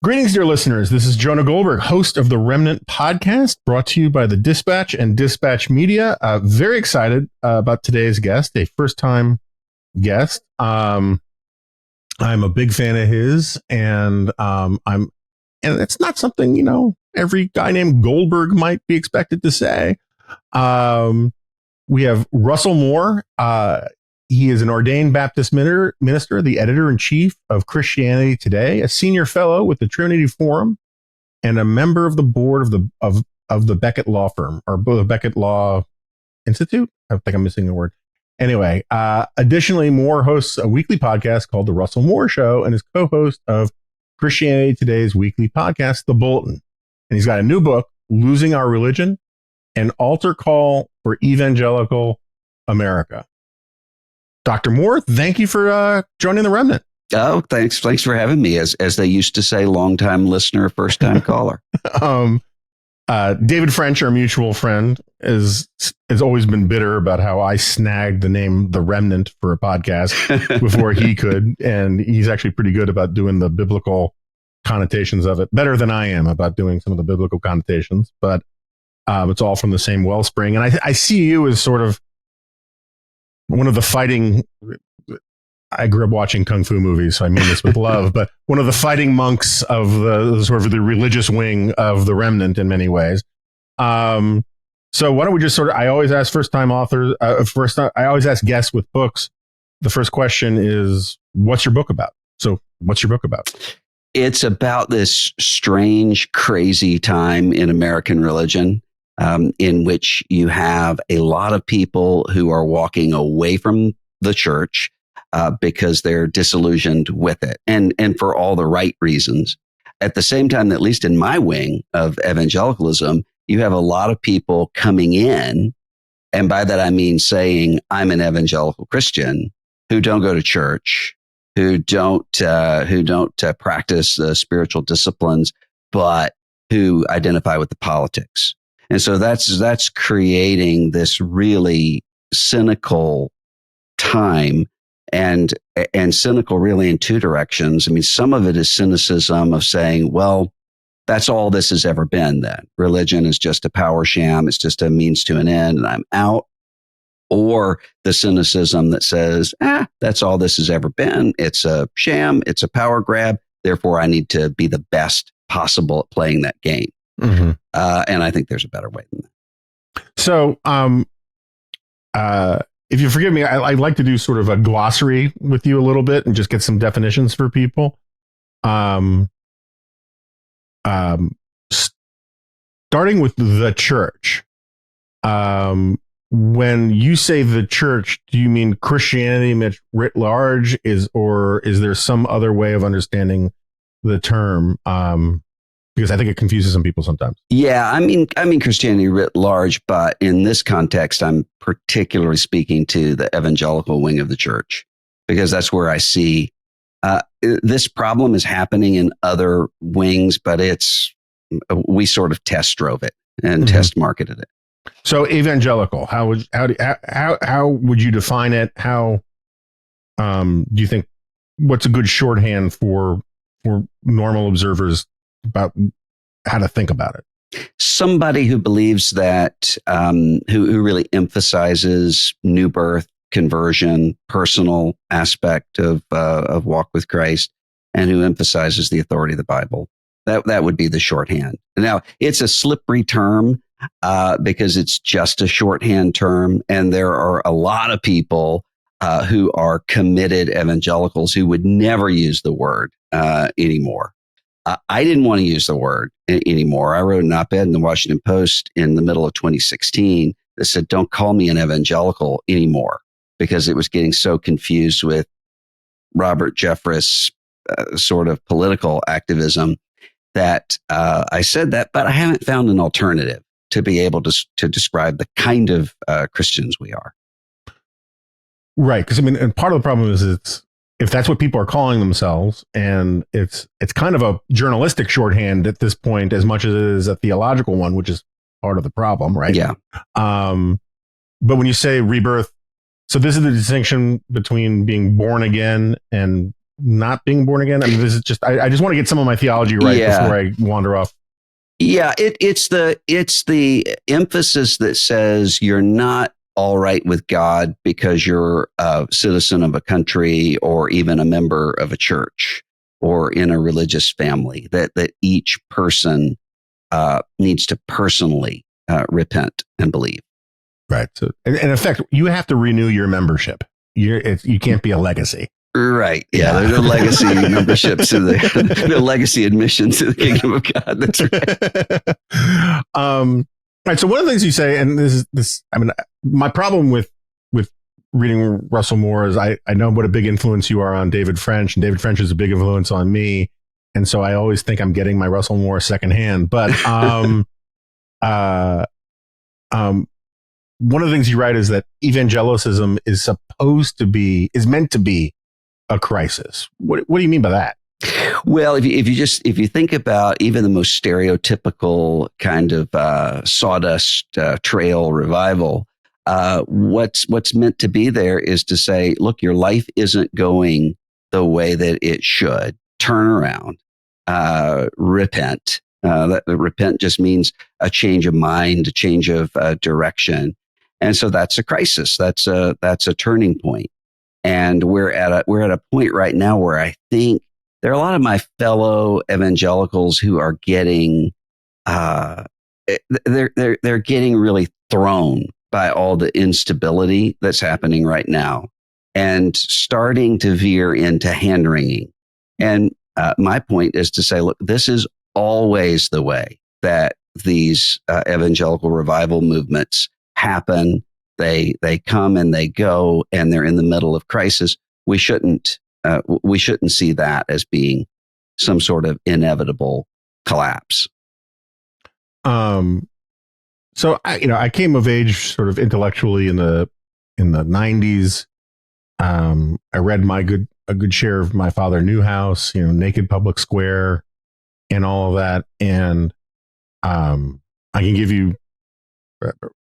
Greetings, dear listeners. This is Jonah Goldberg, host of the Remnant podcast, brought to you by the Dispatch and Dispatch Media. Very excited about today's guest, a first-time guest. I'm a big fan of his, and it's not something every guy named Goldberg might be expected to say. We have Russell Moore. He is an ordained Baptist minister, the editor-in-chief of Christianity Today, a senior fellow with the Trinity Forum, and a member of the board of the Beckett Law Firm, or the Beckett Law Institute. I think I'm missing a word. Anyway, additionally, Moore hosts a weekly podcast called The Russell Moore Show and is co-host of Christianity Today's weekly podcast, The Bulletin. And he's got a new book, Losing Our Religion, an altar call for evangelical America. Dr. Moore, thank you for joining the Remnant. Oh, thanks for having me. As they used to say, long-time listener, first-time caller. David French, our mutual friend, has always been bitter about how I snagged the name The Remnant for a podcast before he could. And he's actually pretty good about doing the biblical connotations of it, better than I am about doing some of the biblical connotations. But it's all from the same wellspring. And I see you as sort of one of the fighting, I grew up watching Kung Fu movies, so I mean this with love, but one of the fighting monks of the sort of the religious wing of the Remnant in many ways. So why don't we just I always ask first-time authors, I always ask guests with books. The first question is, what's your book about? So what's your book about? It's about this strange, crazy time in American religion. In which you have a lot of people who are walking away from the church because they're disillusioned with it, and for all the right reasons. At the same time, at least in my wing of evangelicalism, you have a lot of people coming in, and by that I mean saying, I'm an evangelical Christian, who don't go to church, who don't practice the spiritual disciplines, but who identify with the politics. And so that's creating this really cynical time, and cynical really in two directions. I mean, some of it is cynicism of saying, well, that's all this has ever been then. Religion is just a power sham. It's just a means to an end, and I'm out. Or the cynicism that says, that's all this has ever been. It's a sham. It's a power grab. Therefore, I need to be the best possible at playing that game. Mm-hmm. And I think there's a better way than that. So, if you forgive me, I'd like to do sort of a glossary with you a little bit and just get some definitions for people. Starting with the church. When you say the church, do you mean Christianity writ large? Or is there some other way of understanding the term? Because I think it confuses some people sometimes. Yeah, I mean Christianity writ large, but in this context, I'm particularly speaking to the evangelical wing of the church, because that's where I see this problem is happening in other wings, but we sort of test drove it and test marketed it. So evangelical, how would you define it? How do you think? What's a good shorthand for normal observers about how to think about it? Somebody who believes that, who really emphasizes new birth, conversion, personal aspect of walk with Christ, and who emphasizes the authority of the Bible. That would be the shorthand. Now, it's a slippery term because it's just a shorthand term, and there are a lot of people who are committed evangelicals who would never use the word anymore. I didn't want to use the word anymore. I wrote an op-ed in the Washington Post in the middle of 2016 that said, don't call me an evangelical anymore, because it was getting so confused with Robert Jeffress sort of political activism that I said that, but I haven't found an alternative to be able to describe the kind of Christians we are. Right. Because and part of the problem is if that's what people are calling themselves, and it's kind of a journalistic shorthand at this point, as much as it is a theological one, which is part of the problem, right? Yeah. But when you say rebirth, so this is the distinction between being born again and not being born again? I mean, this is just, I just want to get some of my theology right before I wander off. Yeah, it's the emphasis that says you're not all right with God because you're a citizen of a country or even a member of a church or in a religious family, that each person needs to personally repent and believe. Right. So, in effect, you have to renew your membership. You can't be a legacy. Right. Yeah. There's no legacy memberships no legacy admission to the kingdom of God. That's right. Right. So one of the things you say, and this, I mean, my problem with reading Russell Moore is I know what a big influence you are on David French, and David French is a big influence on me. And so I always think I'm getting my Russell Moore secondhand. But one of the things you write is that evangelicism is meant to be a crisis. What do you mean by that? Well, if you think about even the most stereotypical kind of sawdust trail revival, what's meant to be there is to say, look, your life isn't going the way that it should. Turn around, repent. Repent just means a change of mind, a change of direction, and so that's a crisis. That's a turning point. And we're at a point right now where I think there are a lot of my fellow evangelicals who are getting they're getting really thrown by all the instability that's happening right now and starting to veer into hand wringing. And my point is to say, look, this is always the way that these evangelical revival movements happen. They come and they go, and they're in the middle of crisis. We shouldn't see that as being some sort of inevitable collapse. So I came of age sort of intellectually in the 90s. I read a good share of my father Newhouse, Naked Public Square, and all of that. And I can give you.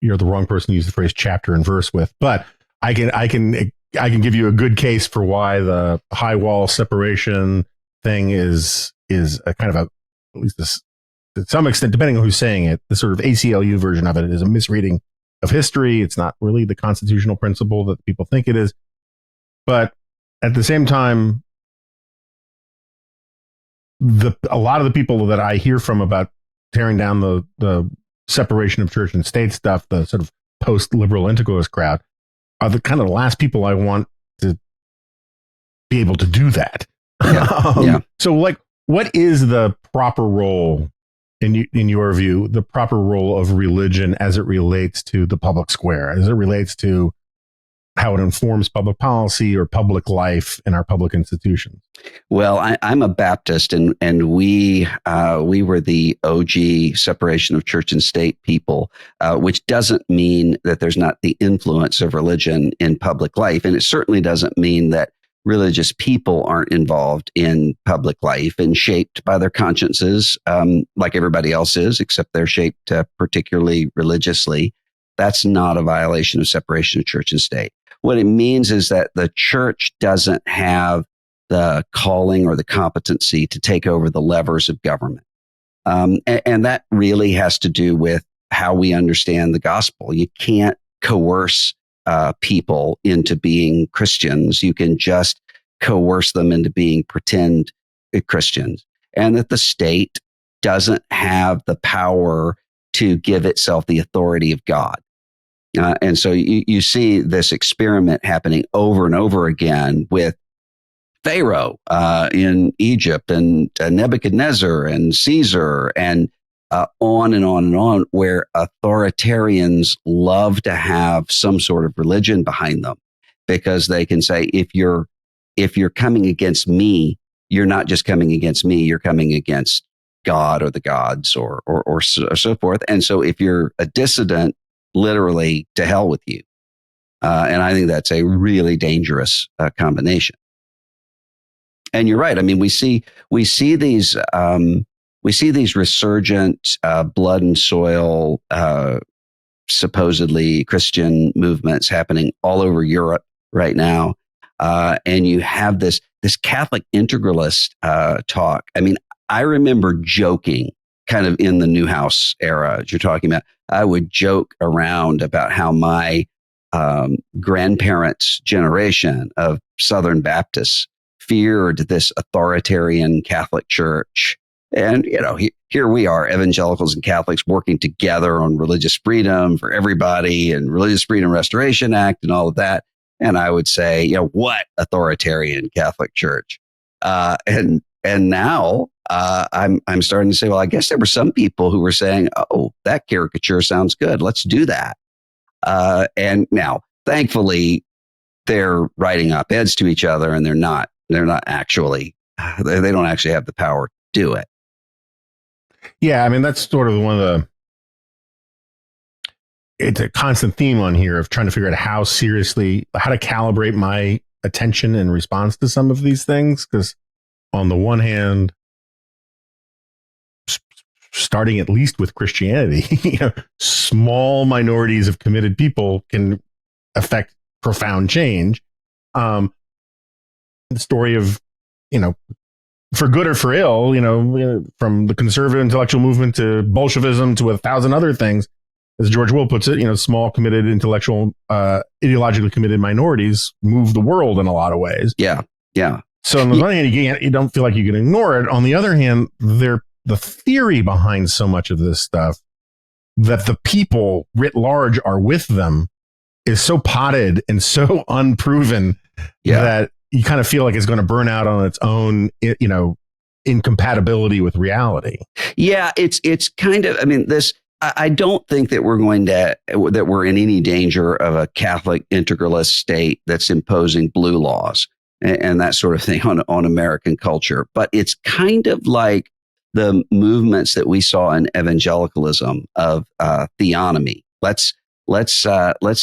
You're the wrong person to use the phrase chapter and verse with, but I can give you a good case for why the high wall separation thing is a kind of at least this, to some extent, depending on who's saying it, the sort of ACLU version of it is a misreading of history. It's not really the constitutional principle that people think it is. But at the same time, a lot of the people that I hear from about tearing down the separation of church and state stuff, the sort of post-liberal integralist crowd, are the kind of the last people I want to be able to do that. Yeah. So, what is the proper role, in your view, the proper role of religion as it relates to the public square, as it relates to how it informs public policy or public life in our public institutions? Well, I'm a Baptist, and we were the OG separation of church and state people, which doesn't mean that there's not the influence of religion in public life, and it certainly doesn't mean that religious people aren't involved in public life and shaped by their consciences, like everybody else is, except they're shaped particularly religiously. That's not a violation of separation of church and state. What it means is that the church doesn't have the calling or the competency to take over the levers of government. And that really has to do with how we understand the gospel. You can't coerce people into being Christians. You can just coerce them into being pretend Christians. And that the state doesn't have the power to give itself the authority of God. And so you see this experiment happening over and over again with Pharaoh in Egypt, and Nebuchadnezzar and Caesar, and on and on and on, where authoritarians love to have some sort of religion behind them, because they can say, if you're coming against me, you're not just coming against me, you're coming against God or the gods or so forth. And so if you're a dissident, literally, to hell with you. And I think that's a really dangerous combination. And you're right. I mean, we see these resurgent blood and soil, supposedly Christian movements happening all over Europe right now. and you have this Catholic integralist talk. I mean, I remember joking kind of in the Newhouse era that you're talking about. I would joke around about how my grandparents' generation of Southern Baptists feared this authoritarian Catholic Church. And, here we are, evangelicals and Catholics working together on religious freedom for everybody and Religious Freedom Restoration Act and all of that. And I would say, what authoritarian Catholic Church? And now I'm starting to say, well, I guess there were some people who were saying, oh, that caricature sounds good. Let's do that. And now, thankfully, they're writing op-eds to each other, and they're not actually, they don't actually have the power to do it. Yeah, I mean, that's sort of it's a constant theme on here of trying to figure out how to calibrate my attention in response to some of these things. Because on the one hand, starting at least with Christianity, small minorities of committed people can affect profound change. The story of, for good or for ill, from the conservative intellectual movement to Bolshevism to 1,000 other things, as George Will puts it, small, committed, intellectual, ideologically committed minorities move the world in a lot of ways. Yeah. So on the one hand, you don't feel like you can ignore it. On the other hand, the theory behind so much of this stuff that the people writ large are with them is so potted and so unproven that you kind of feel like it's going to burn out on its own, incompatibility with reality. Yeah, it's kind of, I don't think that we're in any danger of a Catholic integralist state that's imposing blue laws and that sort of thing on American culture. But it's kind of like the movements that we saw in evangelicalism of theonomy. Let's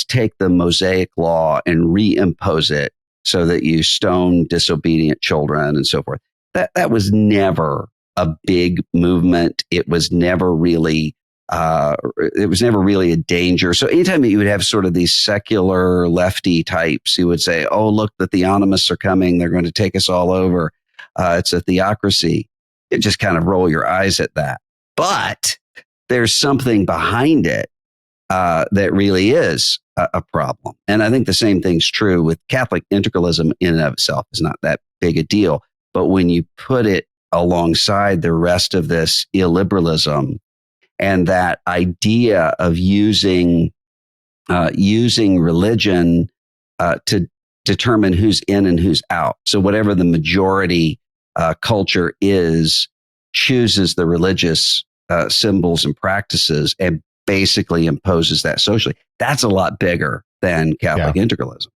take the Mosaic law and reimpose it so that you stone disobedient children and so forth. That was never a big movement. It was never really a danger. So anytime that you would have sort of these secular lefty types who would say, oh, look, the theonomists are coming. They're going to take us all over. It's a theocracy. You just kind of roll your eyes at that. But there's something behind it that really is a problem. And I think the same thing's true with Catholic integralism in and of itself. Is not that big a deal. But when you put it alongside the rest of this illiberalism and that idea of using religion to determine who's in and who's out. So whatever the majority culture chooses the religious symbols and practices and basically imposes that socially. That's a lot bigger than Catholic integralism.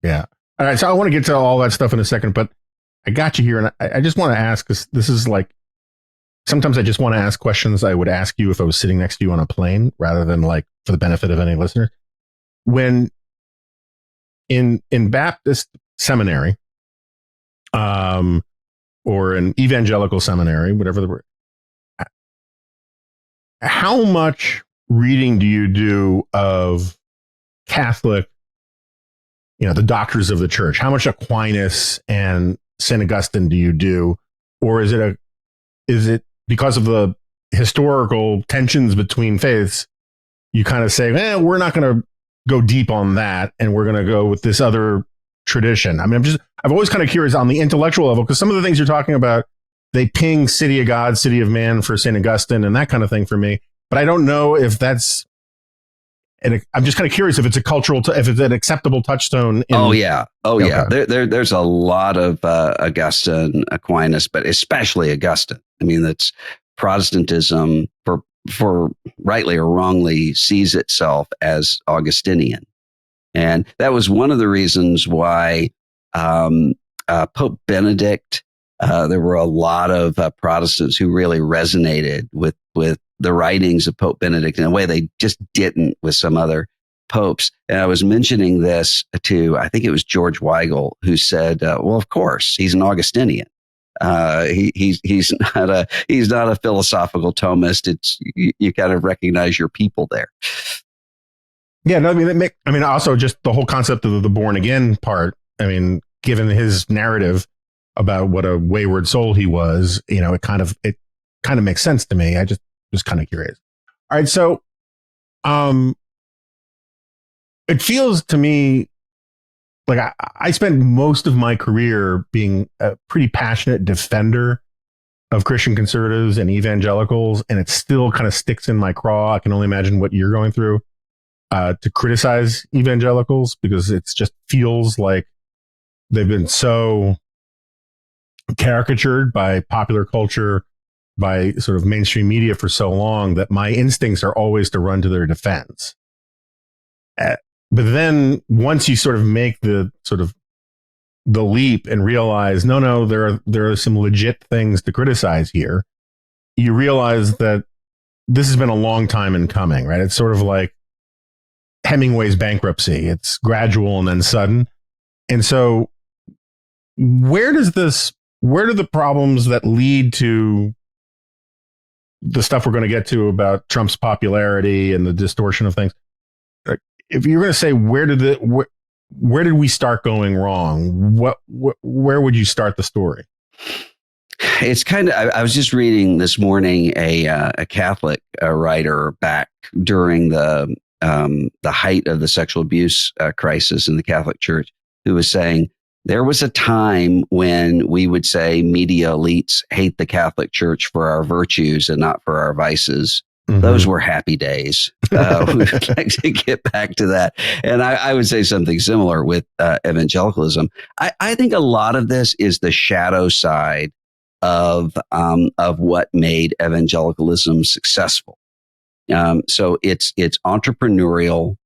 Yeah. All right. So I want to get to all that stuff in a second, but I got you here, and I just want to ask, because this is like, sometimes I just want to ask questions I would ask you if I was sitting next to you on a plane, rather than like for the benefit of any listener. When in Baptist seminary, or an evangelical seminary, whatever the word, how much reading do you do of Catholic, the doctors of the church? How much Aquinas and St. Augustine do you do? Or is it because of the historical tensions between faiths, you kind of say, we're not going to go deep on that, and we're going to go with this other tradition? I mean, I've always kind of curious on the intellectual level, because some of the things you're talking about, they ping City of God, City of Man for St. Augustine and that kind of thing for me. But I don't know if that's, and I'm just kind of curious if it's if it's an acceptable touchstone. Yeah. There's a lot of Augustine, Aquinas, but especially Augustine. I mean, that's Protestantism, for rightly or wrongly, sees itself as Augustinian. And that was one of the reasons why Pope Benedict, there were a lot of Protestants who really resonated with the writings of Pope Benedict in a way they just didn't with some other popes. And I was mentioning this to, I think it was George Weigel, who said, well, of course, he's an Augustinian. He's not a philosophical Thomist. It's you kind of recognize your people there. Yeah, no, also just the whole concept of the born again part. I mean, given his narrative about what a wayward soul he was, it kind of makes sense to me. I just was kind of curious. All right, so it feels to me like I spent most of my career being a pretty passionate defender of Christian conservatives and evangelicals, and it still kind of sticks in my craw. I can only imagine what you're going through to criticize evangelicals, because it just feels like they've been so caricatured by popular culture, by sort of mainstream media for so long, that my instincts are always to run to their defense. But then once you sort of make the leap and realize, no, there are some legit things to criticize here, you realize that this has been a long time in coming, right? It's sort of like Hemingway's bankruptcy. It's gradual and then sudden. And so where do the problems that lead to the stuff we're going to get to about Trump's popularity and the distortion of things, if you're going to say where did we start going wrong, where would you start the story? It's kind of, I was just reading this morning a Catholic writer back during the height of the sexual abuse crisis in the Catholic Church, who was saying there was a time when we would say media elites hate the Catholic Church for our virtues and not for our vices. Mm-hmm. Those were happy days. We would like to get back to that. And I would say something similar with evangelicalism. I think a lot of this is the shadow side of what made evangelicalism successful. So it's entrepreneurial.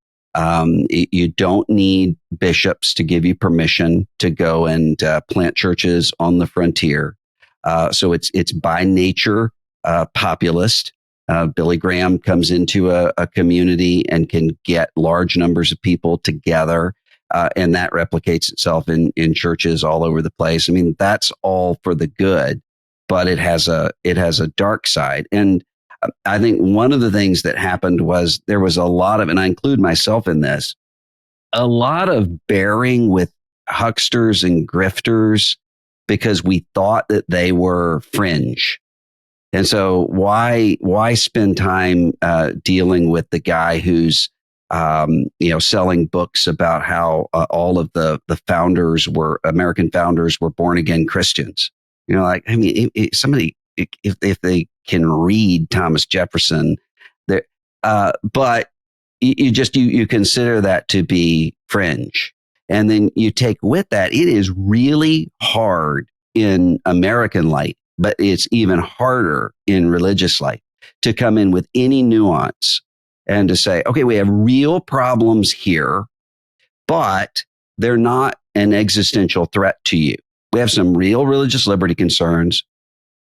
You don't need bishops to give you permission to go and plant churches on the frontier. So it's by nature populist. Billy Graham comes into a community and can get large numbers of people together, and that replicates itself in churches all over the place. I mean, that's all for the good, but it has a dark side. And I think one of the things that happened was there was a lot of, and I include myself in this, a lot of bearing with hucksters and grifters because we thought that they were fringe. And so why spend time dealing with the guy who's selling books about how all of the American founders were born again Christians? Somebody if they can read Thomas Jefferson, but you consider that to be fringe, and then you take with that, it is really hard in American life. But it's even harder in religious life to come in with any nuance and to say, okay, we have real problems here, but they're not an existential threat to you. We have some real religious liberty concerns.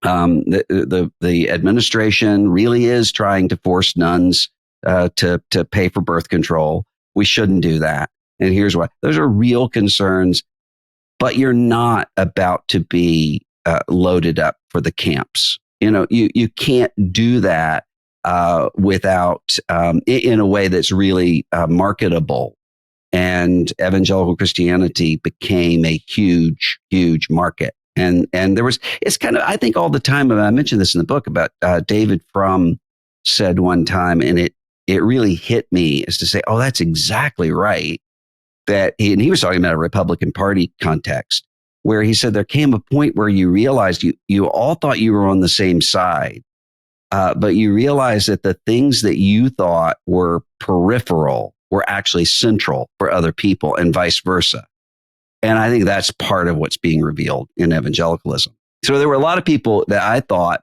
The administration really is trying to force nuns to pay for birth control. We shouldn't do that. And here's why. Those are real concerns, but you're not about to be loaded up for the camps. You can't do that without in a way that's really marketable. And evangelical Christianity became a huge, huge market. And it's kind of, I think all the time, and I mentioned this in the book about David Frum said one time, and it really hit me, is to say, oh, that's exactly right. And he was talking about a Republican Party context, where he said there came a point where you realized you all thought you were on the same side, but you realized that the things that you thought were peripheral were actually central for other people, and vice versa. And I think that's part of what's being revealed in evangelicalism. So there were a lot of people that I thought,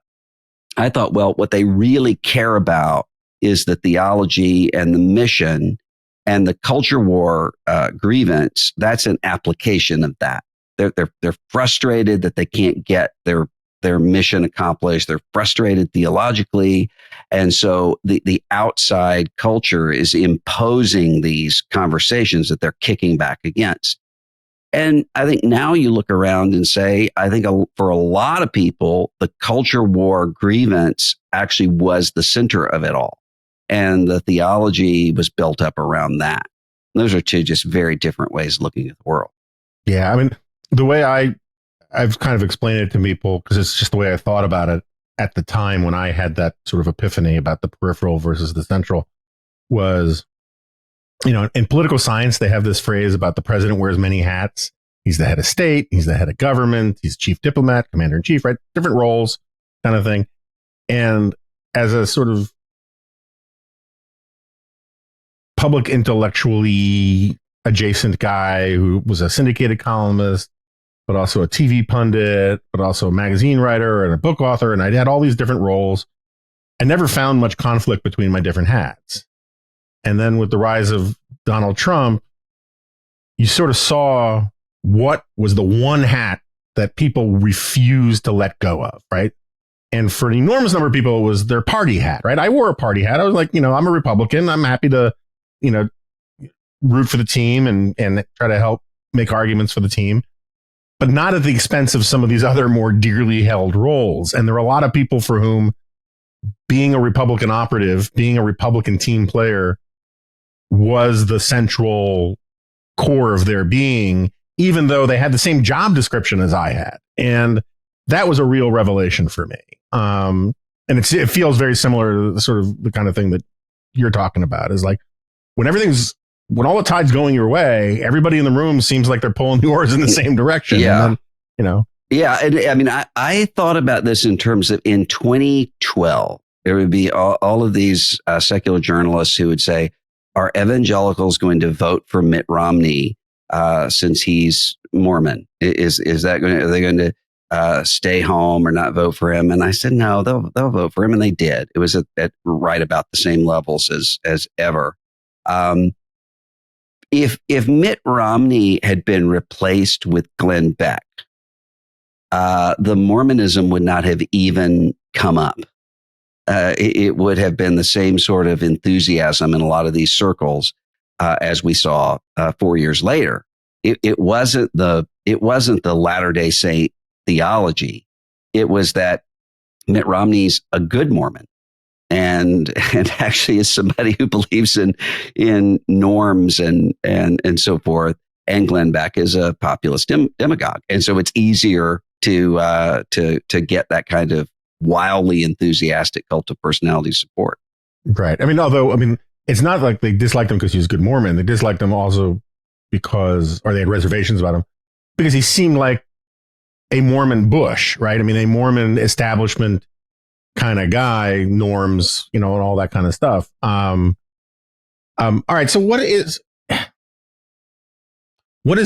well, what they really care about is the theology and the mission, and the culture war grievance. That's an application of that. They're frustrated that they can't get their mission accomplished. They're frustrated theologically. And so the outside culture is imposing these conversations that they're kicking back against. And I think now you look around and say, I think for a lot of people, the culture war grievance actually was the center of it all. And the theology was built up around that. Those are two just very different ways of looking at the world. Yeah, I mean, the way I've kind of explained it to people, because it's just the way I thought about it at the time when I had that sort of epiphany about the peripheral versus the central, was, in political science, they have this phrase about the president wears many hats. He's the head of state. He's the head of government. He's chief diplomat, commander in chief, right? Different roles kind of thing. And as a sort of public intellectually adjacent guy who was a syndicated columnist, but also a TV pundit, but also a magazine writer and a book author, and I had all these different roles, I never found much conflict between my different hats. And then with the rise of Donald Trump, you sort of saw what was the one hat that people refused to let go of, right? And for an enormous number of people, it was their party hat, right? I wore a party hat. I was like, I'm a Republican. I'm happy to, root for the team and try to help make arguments for the team, but not at the expense of some of these other more dearly held roles. And there are a lot of people for whom being a Republican operative, being a Republican team player was the central core of their being, even though they had the same job description as I had. And that was a real revelation for me. And it feels very similar to sort of the kind of thing that you're talking about, is like when all the tide's going your way, everybody in the room seems like they're pulling the oars in the same direction. Yeah. And then, Yeah. And I mean, I thought about this in terms of in 2012, there would be all of these secular journalists who would say, are evangelicals going to vote for Mitt Romney since he's Mormon? Is that are they going to stay home or not vote for him? And I said, no, they'll vote for him. And they did. It was at right about the same levels as ever. If Mitt Romney had been replaced with Glenn Beck, the Mormonism would not have even come up. It would have been the same sort of enthusiasm in a lot of these circles as we saw 4 years later. It wasn't the Latter-day Saint theology. It was that Mitt Romney's a good Mormon, and actually is somebody who believes in norms and so forth. And Glenn Beck is a populist demagogue, and so it's easier to get that kind of wildly enthusiastic cult of personality support. Right. It's not like they disliked him because he was a good Mormon. They disliked him also or they had reservations about him because he seemed like a Mormon Bush, right? A Mormon establishment kind of guy, norms, and all that kind of stuff. All right. So what is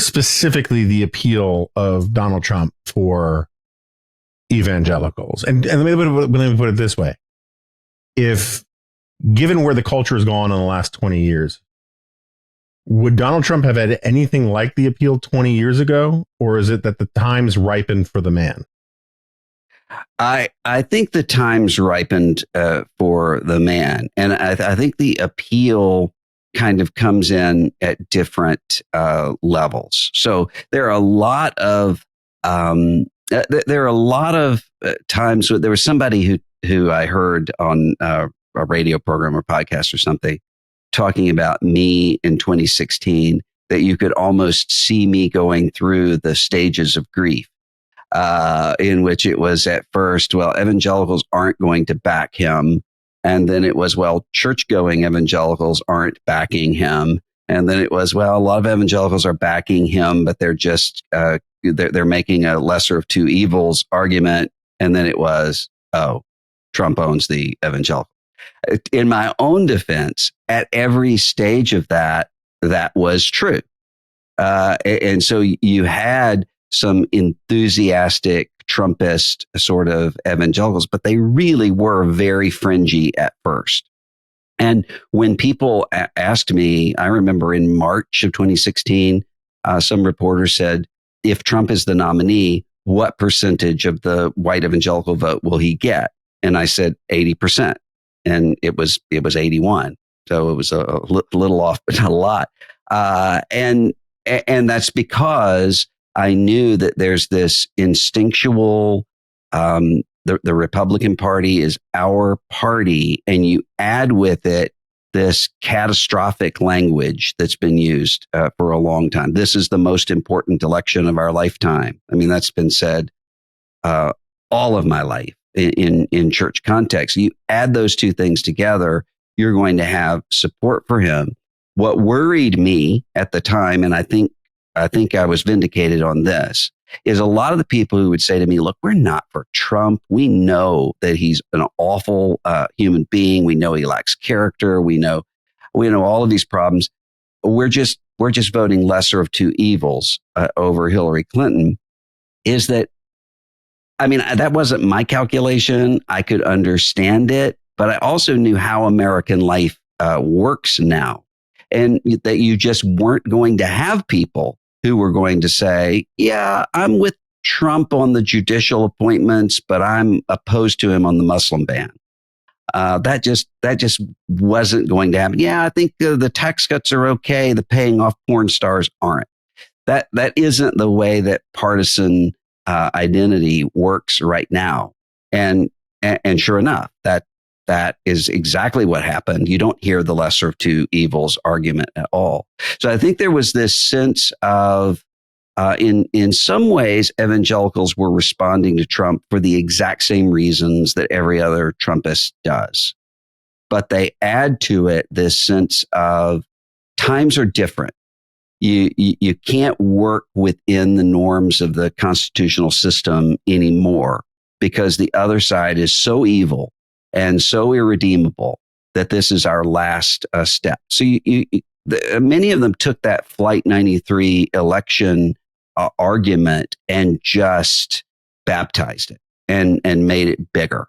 specifically the appeal of Donald Trump for evangelicals? And let me put it this way. If given where the culture has gone in the last 20 years, would Donald Trump have had anything like the appeal 20 years ago? Or is it that the times ripened for the man? I think the times ripened for the man. And I think the appeal kind of comes in at different levels. So there are a lot of times there was somebody who I heard on a radio program or podcast or something talking about me in 2016, that you could almost see me going through the stages of grief, in which it was at first, well, evangelicals aren't going to back him. And then it was, well, church-going evangelicals aren't backing him. And then it was, well, a lot of evangelicals are backing him, but they're just, they're making a lesser of two evils argument. And then it was, oh, Trump owns the evangelical. In my own defense, at every stage of that was true. And so you had some enthusiastic Trumpist sort of evangelicals, but they really were very fringy at first. And when people asked me, I remember in March of 2016, some reporters said, if Trump is the nominee, what percentage of the white evangelical vote will he get? And I said 80%. And it was 81. So it was a little off, but not a lot. And that's because I knew that there's this instinctual, the Republican Party is our party, and you add with it this catastrophic language that's been used for a long time. This is the most important election of our lifetime. I mean, that's been said all of my life in church context. You add those two things together, you're going to have support for him. What worried me at the time, and I think I was vindicated on this, is a lot of the people who would say to me, look, we're not for Trump. We know that he's an awful human being. We know he lacks character. We know all of these problems. We're just voting lesser of two evils over Hillary Clinton. Is that, I mean, that wasn't my calculation. I could understand it, but I also knew how American life works now. And that you just weren't going to have people who were going to say, yeah, I'm with Trump on the judicial appointments, but I'm opposed to him on the Muslim ban. That just wasn't going to happen. Yeah, I think the tax cuts are okay. The paying off porn stars aren't. That isn't the way that partisan identity works right now. And sure enough, that is exactly what happened. You don't hear the lesser of two evils argument at all. So I think there was this sense of, in some ways, evangelicals were responding to Trump for the exact same reasons that every other Trumpist does. But they add to it this sense of times are different. You can't work within the norms of the constitutional system anymore because the other side is so evil and so irredeemable that this is our last step. So many of them took that Flight 93 election argument and just baptized it and made it bigger.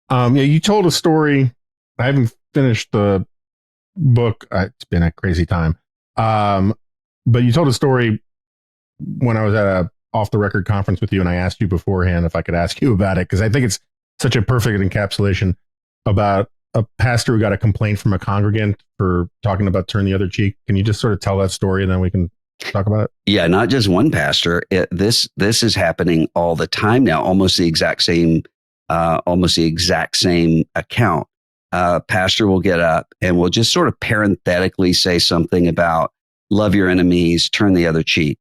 Yeah, you told a story. I haven't finished the book. It's been a crazy time. But you told a story when I was at a off the record conference with you, and I asked you beforehand if I could ask you about it, because I think it's such a perfect encapsulation about a pastor who got a complaint from a congregant for talking about turn the other cheek. Can you just sort of tell that story and then we can talk about it? Yeah, not just one pastor. This is happening all the time now. Almost the exact same account. Pastor will get up and will just sort of parenthetically say something about love your enemies, turn the other cheek.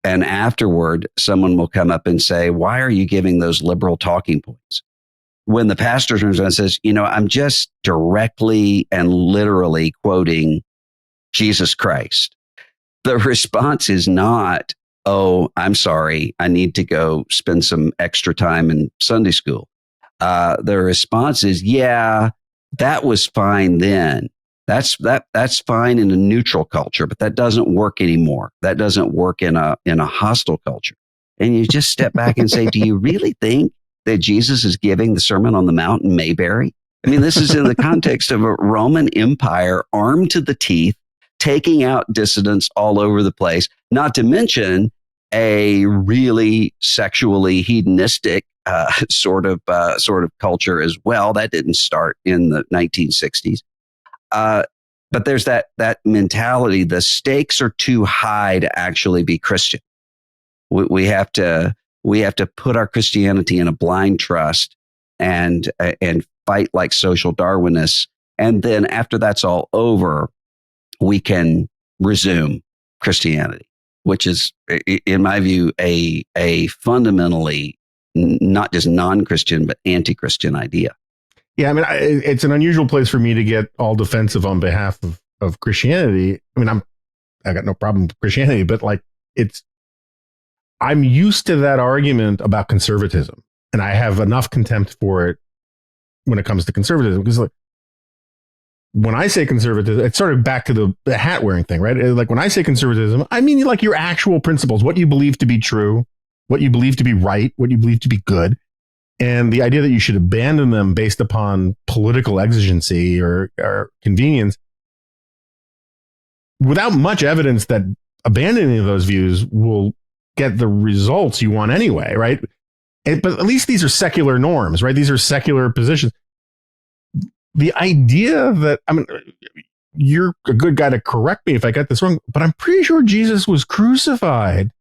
And afterward, someone will come up and say, why are you giving those liberal talking points? When the pastor turns around and says, I'm just directly and literally quoting Jesus Christ. The response is not, oh, I'm sorry, I need to go spend some extra time in Sunday school. The response is, yeah, that was fine then. That's fine in a neutral culture, but that doesn't work anymore. That doesn't work in a hostile culture. And you just step back and say, do you really think that Jesus is giving the Sermon on the Mount in Mayberry? I mean, this is in the context of a Roman Empire armed to the teeth, taking out dissidents all over the place, not to mention a really sexually hedonistic sort of culture as well. That didn't start in the 1960s. But there's that mentality. The stakes are too high to actually be Christian. We have to put our Christianity in a blind trust and fight like social Darwinists. And then after that's all over, we can resume Christianity, which is, in my view, a fundamentally not just non-Christian, but anti-Christian idea. Yeah, I mean, it's an unusual place for me to get all defensive on behalf of Christianity. I mean, I got no problem with Christianity, but I'm used to that argument about conservatism, and I have enough contempt for it when it comes to conservatism, because when I say conservatism, it's sort of back to the hat wearing thing, right? Like when I say conservatism, I mean like your actual principles, what you believe to be true, what you believe to be right, what you believe to be good. And the idea that you should abandon them based upon political exigency or convenience, without much evidence that abandoning those views will get the results you want anyway, right? But at least these are secular norms, right? These are secular positions. The idea that, I mean, you're a good guy to correct me if I got this wrong, but I'm pretty sure Jesus was crucified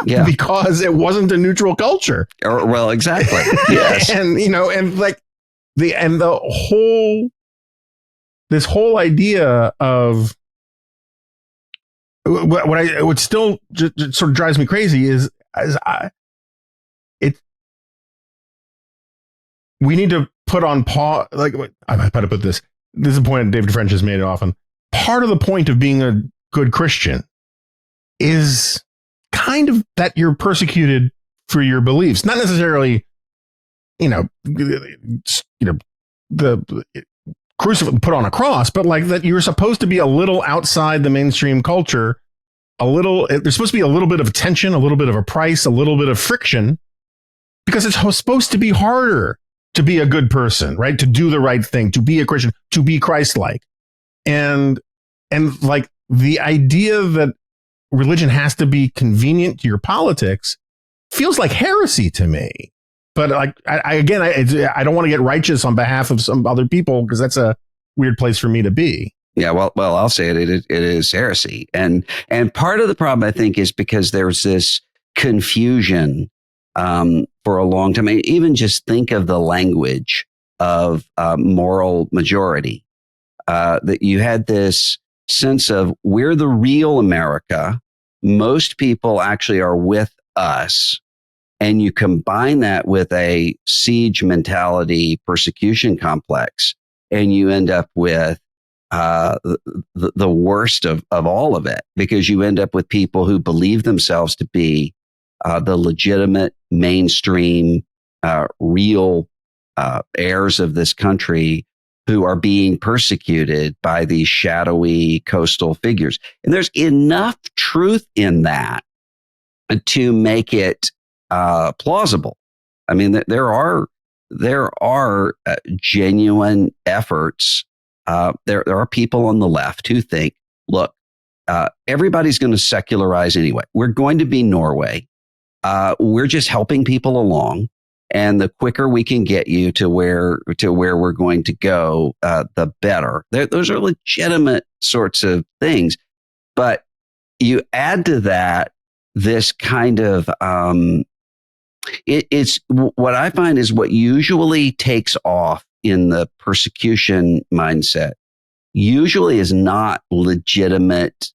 yeah. because it wasn't a neutral culture. Well, exactly. Yes. And the whole this whole idea of what still just sort of drives me crazy is we need to put on pause. Like, I'm how to put this. This is a point David French has made often. Part of the point of being a good Christian is kind of that you're persecuted for your beliefs, not necessarily, the crucified, put on a cross, but like that you're supposed to be a little outside the mainstream culture. There's supposed to be a little bit of tension, a little bit of a price, a little bit of friction, because it's supposed to be harder to be a good person, right? To do the right thing, to be a Christian, to be Christ-like. And like the idea that religion has to be convenient to your politics feels like heresy to me. But like, I don't want to get righteous on behalf of some other people, because that's a weird place for me to be. Yeah, well, I'll say it is heresy. And part of the problem, I think, is because there's this confusion for a long time. I mean, even just think of the language of moral majority, that you had this sense of we're the real America. Most people actually are with us. And you combine that with a siege mentality, persecution complex, and you end up with the worst of all of it, because you end up with people who believe themselves to be the legitimate mainstream, real heirs of this country, who are being persecuted by these shadowy coastal figures. And there's enough truth in that to make it plausible. I mean, there are genuine efforts. There are people on the left who think, look, everybody's going to secularize anyway. We're going to be Norway. We're just helping people along, and the quicker we can get you to where we're going to go, the better. Those are legitimate sorts of things, but you add to that this kind of it's what I find is what usually takes off in the persecution mindset usually is not legitimate,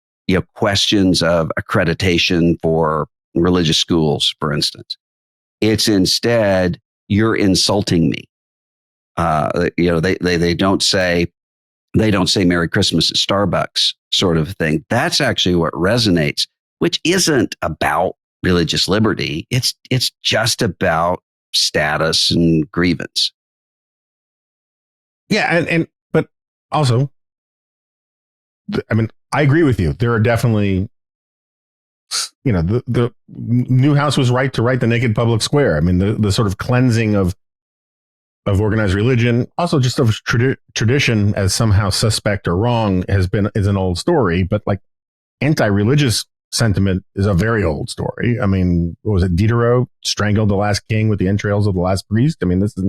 questions of accreditation for religious schools, for instance. It's instead, you're insulting me. They don't say Merry Christmas at Starbucks sort of thing. That's actually what resonates, which isn't about religious liberty. It's just about status and grievance. Yeah, but also, I mean, I agree with you. There are definitely, the Newhouse was right to write the naked public square. I mean, the sort of cleansing of organized religion, also just of tradition as somehow suspect or wrong, is an old story. But like, anti-religious sentiment is a very old story. I mean, what was it? Diderot strangled the last king with the entrails of the last priest. I mean, this is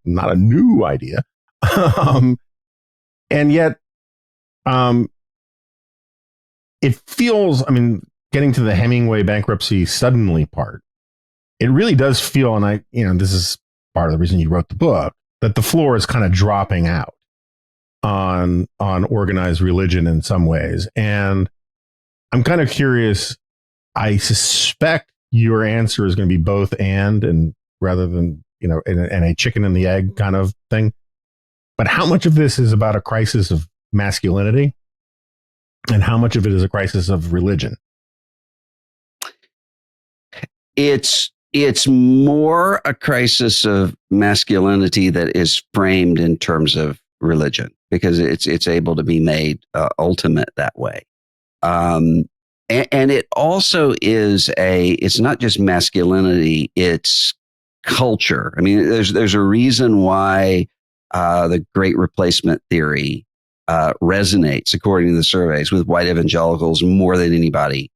not a new idea. And yet, it feels, I mean, getting to the Hemingway bankruptcy suddenly part, it really does feel, and this is part of the reason you wrote the book, that the floor is kind of dropping out on organized religion in some ways. And I'm kind of curious. I suspect your answer is going to be both and rather than, and a chicken and the egg kind of thing. But how much of this is about a crisis of masculinity, and how much of it is a crisis of religion? It's more a crisis of masculinity that is framed in terms of religion, because it's able to be made ultimate that way. And it also is it's not just masculinity, it's culture. I mean, there's a reason why the Great Replacement theory resonates, according to the surveys, with white evangelicals more than anybody,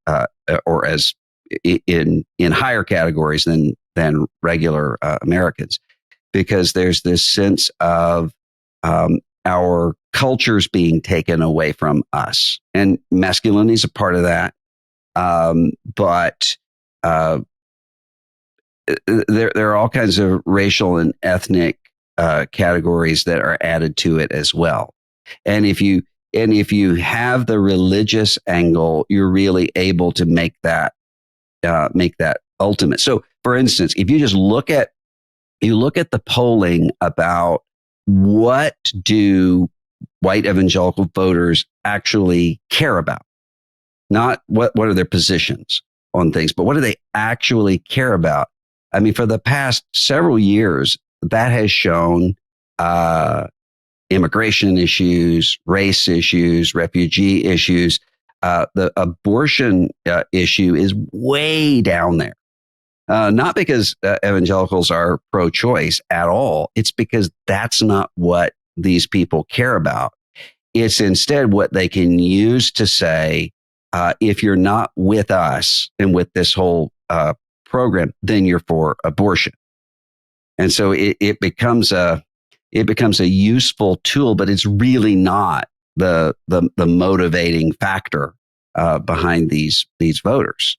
or as in higher categories than regular Americans, because there's this sense of our cultures being taken away from us, and masculinity is a part of that. But there are all kinds of racial and ethnic categories that are added to it as well. And if you have the religious angle, you're really able to make that ultimate. So, for instance, if you just look at the polling about what do white evangelical voters actually care about, not what are their positions on things, but what do they actually care about? I mean, for the past several years, that has shown immigration issues, race issues, refugee issues. The abortion issue is way down there. Not because evangelicals are pro-choice at all. It's because that's not what these people care about. It's instead what they can use to say, if you're not with us and with this whole program, then you're for abortion. And so it becomes a useful tool, but it's really not the motivating factor behind these voters.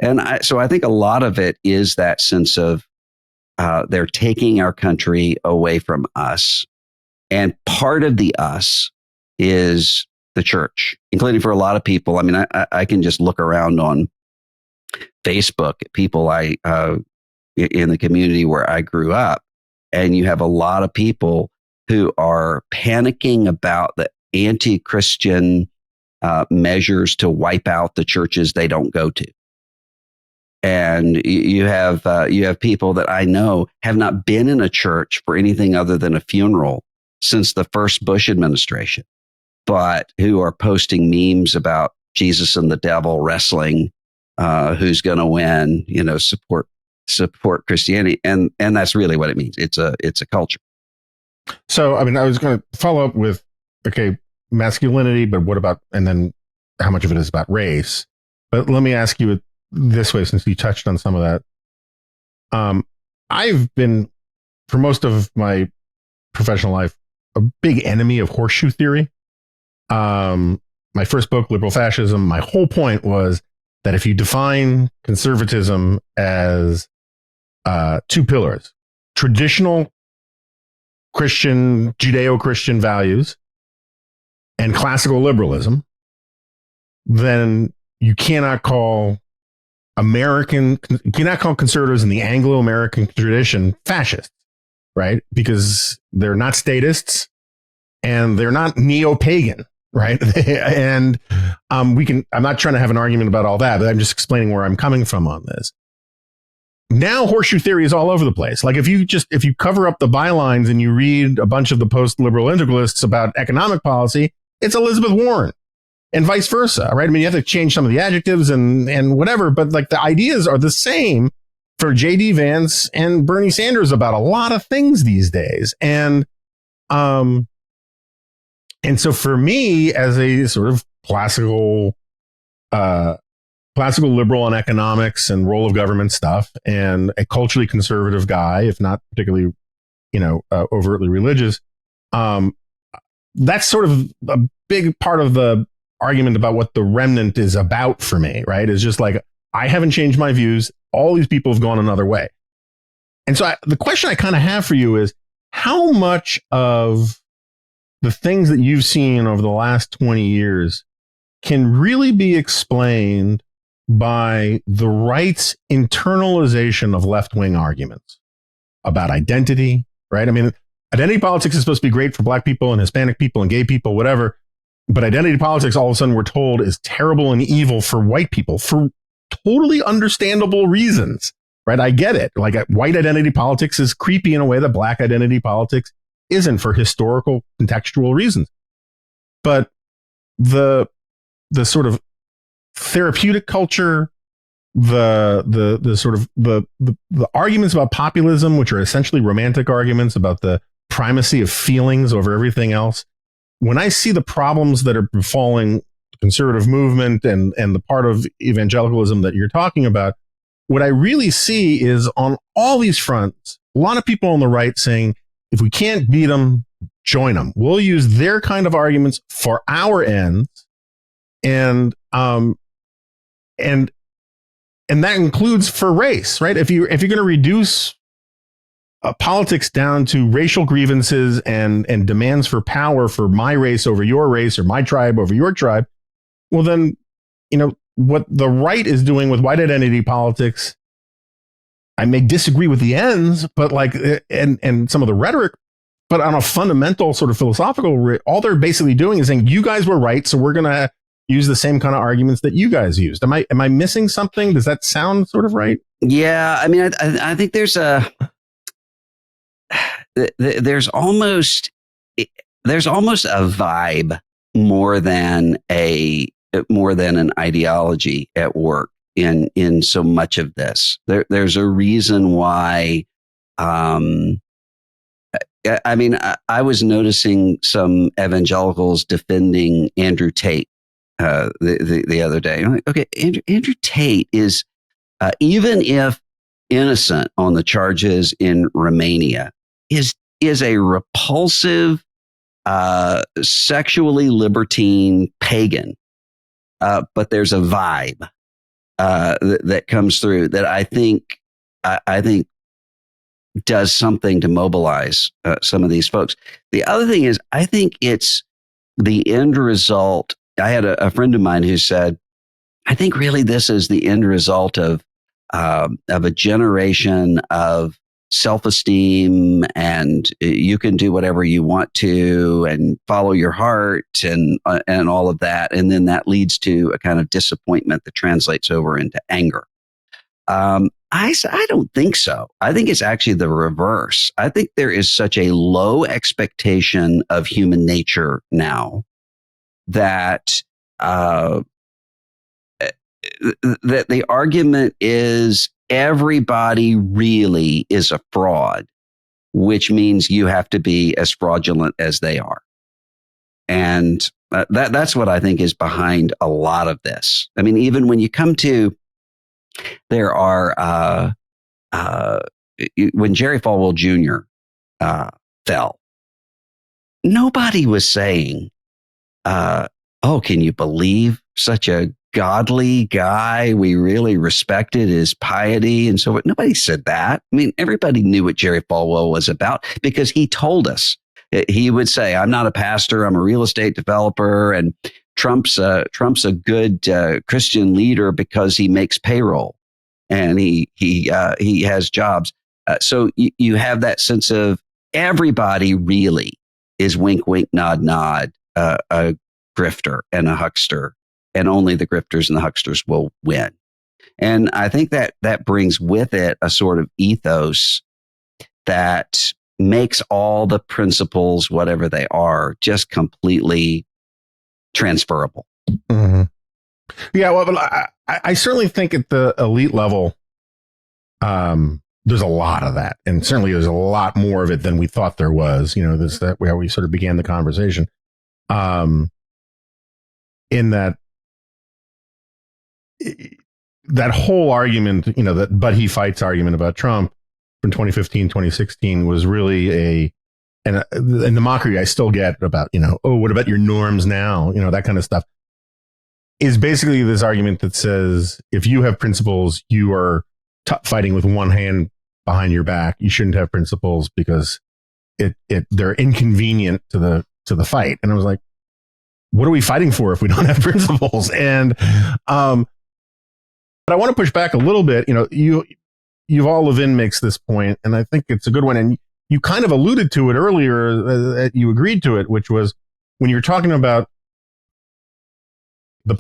And so I think a lot of it is that sense of they're taking our country away from us. And part of the us is the church, including for a lot of people. I mean, I can just look around on Facebook at people in the community where I grew up, and you have a lot of people who are panicking about the anti-Christian measures to wipe out the churches they don't go to. And you have people that I know have not been in a church for anything other than a funeral since the first Bush administration, but who are posting memes about Jesus and the devil wrestling, who's going to win, support Christianity. And that's really what it means. It's a culture. So, I mean, I was going to follow up with, okay, masculinity, but what about, and then how much of it is about race? But let me ask you it this way, since you touched on some of that. I've been, for most of my professional life, a big enemy of horseshoe theory. My first book, Liberal Fascism, my whole point was that if you define conservatism as two pillars, traditional Christian, Judeo-Christian values and classical liberalism, then you cannot call conservatives in the Anglo-American tradition fascists, right? Because they're not statists and they're not neo-pagan, right? And I'm not trying to have an argument about all that, but I'm just explaining where I'm coming from on this. Now horseshoe theory is all over the place. Like if you cover up the bylines and you read a bunch of the post-liberal integralists about economic policy, it's Elizabeth Warren and vice versa, right? I mean, you have to change some of the adjectives and whatever, but like the ideas are the same for J.D. Vance and Bernie Sanders about a lot of things these days. And so for me, as a sort of classical liberal on economics and role of government stuff, and a culturally conservative guy, if not particularly, overtly religious, that's sort of a big part of the argument about what the remnant is about for me, right? Is just like, I haven't changed my views. All these people have gone another way. And so the question I kind of have for you is, how much of the things that you've seen over the last 20 years can really be explained by the right's internalization of left-wing arguments about identity, right? I mean, identity politics is supposed to be great for black people and Hispanic people and gay people, whatever. But identity politics, all of a sudden, we're told, is terrible and evil for white people for totally understandable reasons, right? I get it. Like white identity politics is creepy in a way that black identity politics isn't, for historical contextual reasons. But the sort of therapeutic culture, the sort of the arguments about populism, which are essentially romantic arguments about the primacy of feelings over everything else. When I see the problems that are befalling the conservative movement and the part of evangelicalism that you're talking about, what I really see is on all these fronts, a lot of people on the right saying, if we can't beat them, join them. We'll use their kind of arguments for our ends. And that includes for race, right? If you're going to reduce politics down to racial grievances and demands for power for my race over your race or my tribe over your tribe, well, then, what the right is doing with white identity politics, I may disagree with the ends, but and some of the rhetoric, but on a fundamental sort of philosophical, all they're basically doing is saying, you guys were right, so we're going to use the same kind of arguments that you guys used. Am I missing something? Does that sound sort of right? Yeah, I mean, I think there's almost a vibe more than an ideology at work in so much of this. There's a reason why. I mean, I was noticing some evangelicals defending Andrew Tate the other day. I'm like, okay, Andrew Tate is, even if innocent on the charges in Romania, is a repulsive, sexually libertine pagan. But there's a vibe that comes through that I think does something to mobilize some of these folks. The other thing is, I think it's the end result. I had a friend of mine who said, I think really this is the end result of a generation of self-esteem and you can do whatever you want to and follow your heart and all of that. And then that leads to a kind of disappointment that translates over into anger. I don't think so. I think it's actually the reverse. I think there is such a low expectation of human nature now that that the argument is everybody really is a fraud, which means you have to be as fraudulent as they are. And that's what I think is behind a lot of this. I mean, even when you come to, there are, when Jerry Falwell Jr. Fell, nobody was saying, oh, can you believe such a godly guy? We really respected his piety and so forth. Nobody said that. I mean, everybody knew what Jerry Falwell was about because he told us. He would say, I'm not a pastor, I'm a real estate developer, and Trump's a good Christian leader because he makes payroll and he has jobs. So you have that sense of everybody really is wink, wink, nod, nod, a grifter and a huckster, and only the grifters and the hucksters will win. And I think that brings with it a sort of ethos that makes all the principles, whatever they are, just completely transferable. Mm-hmm. Yeah, well, but I certainly think at the elite level, there's a lot of that, and certainly there's a lot more of it than we thought there was. That where we sort of began the conversation. In that whole argument, that he fights argument about Trump from 2015, 2016 was really and the mockery I still get about, oh, what about your norms now? That kind of stuff is basically this argument that says, if you have principles, you are fighting with one hand behind your back. You shouldn't have principles because they're inconvenient to the fight. And I was like, what are we fighting for if we don't have principles? And, but I want to push back a little bit. Yuval Levin makes this point, and I think it's a good one. And you kind of alluded to it earlier, that you agreed to it, which was when you're talking about the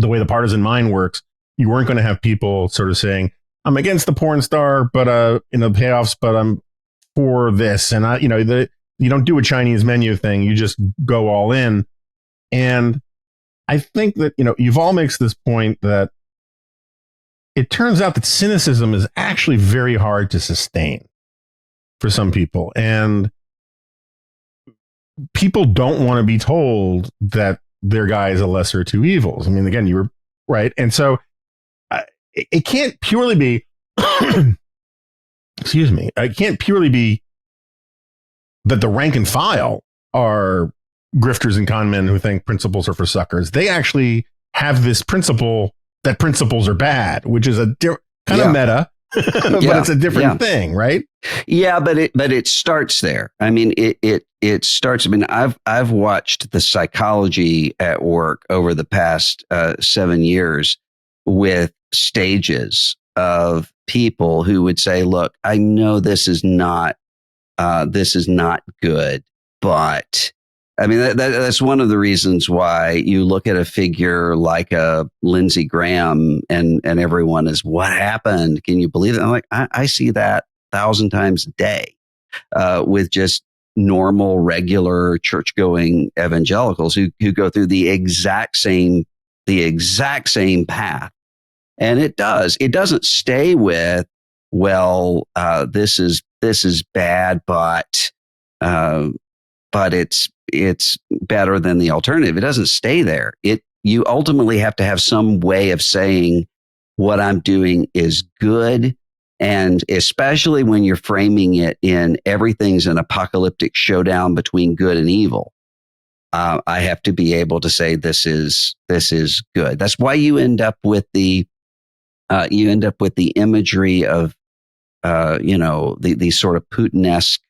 way the partisan mind works, you weren't going to have people sort of saying, I'm against the porn star, but in the payoffs, but I'm for this. And you don't do a Chinese menu thing. You just go all in. And I think that, Yuval makes this point that it turns out that cynicism is actually very hard to sustain for some people. And people don't want to be told that their guy is a lesser of two evils. I mean, again, you were right. And so it can't purely be, excuse me, it can't purely be that the rank and file are grifters and con men who think principles are for suckers. They actually have this principle that principles are bad, which is a kind of meta. but it's a different thing, right? Yeah, but it starts there. I mean, it starts. I mean, I've watched the psychology at work over the past 7 years with stages of people who would say, "Look, I know this is not good, but." I mean, that's one of the reasons why you look at a figure like a Lindsey Graham and everyone is, what happened? Can you believe it? I'm like, I see that 1,000 times a day with just normal, regular church-going evangelicals who go through the exact same path. And it doesn't stay with, well, this is bad, but it's better than the alternative. It doesn't stay there. You ultimately have to have some way of saying what I'm doing is good. And especially when you're framing it in everything's an apocalyptic showdown between good and evil, I have to be able to say this is good. That's why you end up with the imagery of these sort of Putin-esque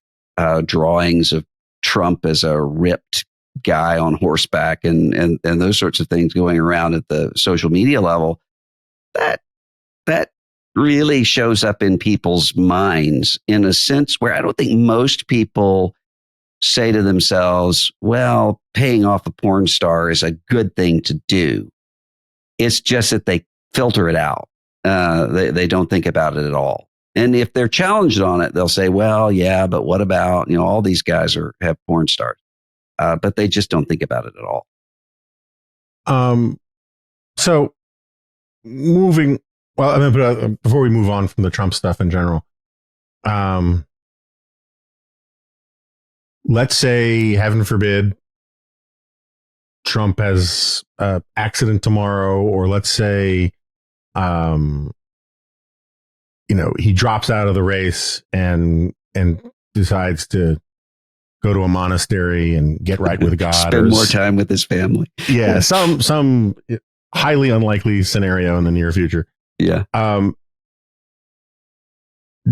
drawings of Trump as a ripped guy on horseback and those sorts of things going around at the social media level. That really shows up in people's minds in a sense where I don't think most people say to themselves, well, paying off a porn star is a good thing to do. It's just that they filter it out. They don't think about it at all. And if they're challenged on it, they'll say, well, yeah, but what about, all these guys have porn stars, but they just don't think about it at all. So before we move on from the Trump stuff in general, let's say, heaven forbid, Trump has an accident tomorrow, or let's say, he drops out of the race and decides to go to a monastery and get right with God. Spend more time with his family. Yeah, some highly unlikely scenario in the near future. Yeah.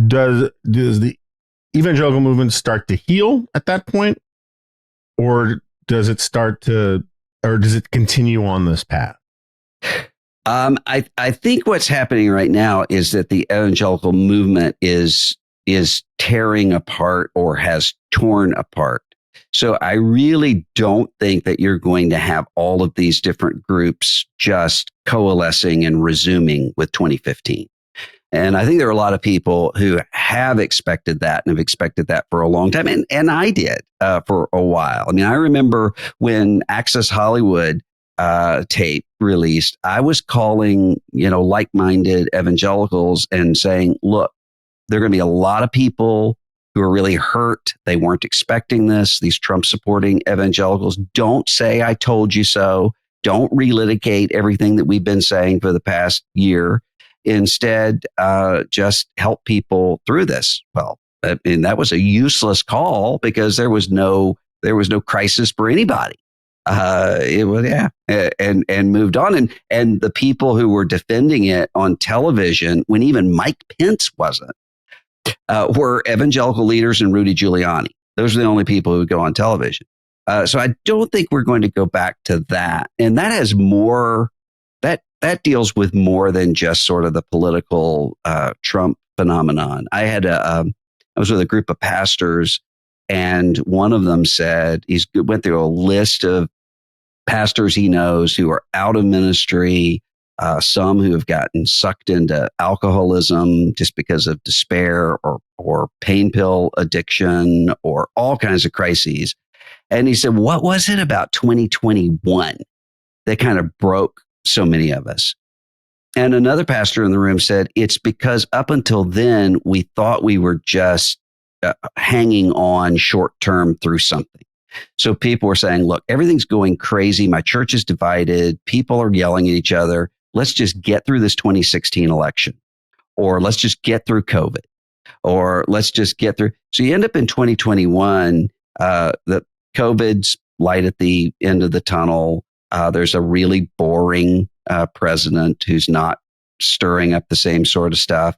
Does the evangelical movement start to heal at that point, or does it continue on this path? I think what's happening right now is that the evangelical movement is tearing apart or has torn apart. So I really don't think that you're going to have all of these different groups just coalescing and resuming with 2015. And I think there are a lot of people who have expected that and have expected that for a long time. And I did for a while. I mean, I remember when Access Hollywood tape released, I was calling, like-minded evangelicals and saying, look, there are going to be a lot of people who are really hurt. They weren't expecting this. These Trump-supporting evangelicals, don't say I told you so. Don't relitigate everything that we've been saying for the past year. Instead, just help people through this. Well, I mean, that was a useless call because there was no crisis for anybody. And moved on. And the people who were defending it on television, when even Mike Pence wasn't, were evangelical leaders and Rudy Giuliani. Those are the only people who would go on television. So I don't think we're going to go back to that. And that has more, that deals with more than just sort of the political Trump phenomenon. I was with a group of pastors, and one of them said, went through a list of pastors he knows who are out of ministry, some who have gotten sucked into alcoholism just because of despair or pain pill addiction or all kinds of crises. And he said, what was it about 2021 that kind of broke so many of us? And another pastor in the room said, it's because up until then, we thought we were just hanging on short term through something. So people were saying, look, everything's going crazy. My church is divided. People are yelling at each other. Let's just get through this 2016 election, or let's just get through COVID, or let's just get through. So you end up in 2021, the COVID's light at the end of the tunnel. There's a really boring president who's not stirring up the same sort of stuff.